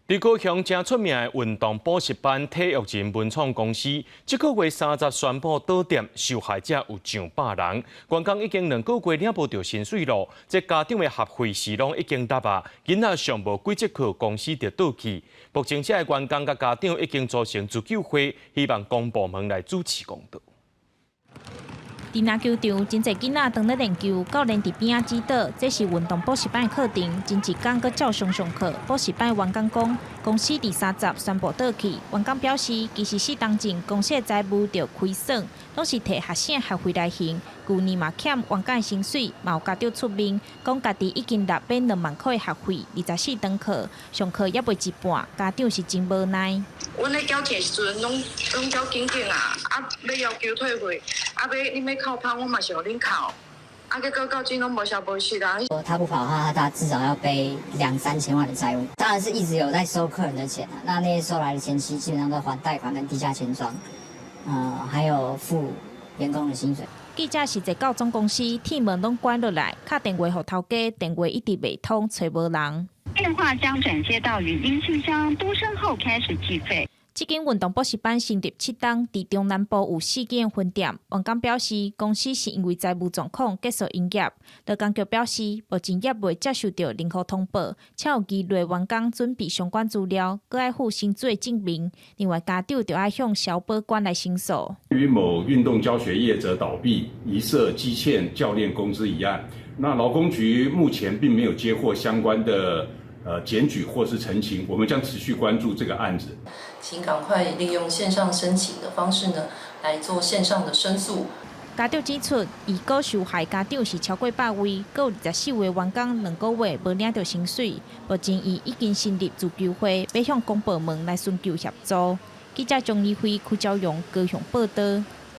伫高雄正出名的运动补习班体育人文创公司，这个月30宣布倒店，受害者有上百人。员工已经2个月领无到薪水咯，这家长的学费是拢已经答啊，囡仔上无几节课，公司就倒去。目前这个员工甲家长已经组成自救会，希望公部门来主持公道。伫篮球场，真侪囡仔当咧练球，教练伫边仔指导，这是运动补习班的课程，前一天搁照常上课。补习班员工讲，公司伫30宣布倒去。员工表示，其实4当前公司的财务着亏损，拢是摕学生的学费来还。去年嘛欠员工的薪水，嘛有家长出面，讲家己已经纳买2万块的学费，24堂课，上课也未一半，家长是真无奈。阮咧缴钱时阵，拢缴紧紧啊，要要求退费，你要扣趴，我嘛是互恁扣，结果到今拢无消无息啊。他不跑的话，他至少要背2、3千万的债务。当然是一直有在收客人的钱啊，那些收来的钱期基本上都还贷款跟地下钱庄，还有付员工的薪水。记者是在到总公司，铁门拢关落来，打电话给头家，电话一直未通，找无人。电话将转接到语音信箱，嘟声后开始计费。这间运动补习班成立7档，伫中南部有4间分店。员工表示，公司是因为财务状况结束营业。劳工局表示，目前业未接受到任何通报，且有期内员工准备相关资料，搁爱附薪水证明。另外，家长就要向消保官来申诉。与某运动教学业者倒闭，疑涉积欠教练工资一案，那劳工局目前并没有接获相关的检举或是陈情，我们将持续关注这个案子。请赶快利用线上申请的方式呢，来做线上的申诉。家长指出，已告受害家长是超过100位，还有24位员工2个月无领到薪水。目前伊已经成立自救会，要向公部门来寻求协助。记者钟义辉、邱昭荣高雄报道。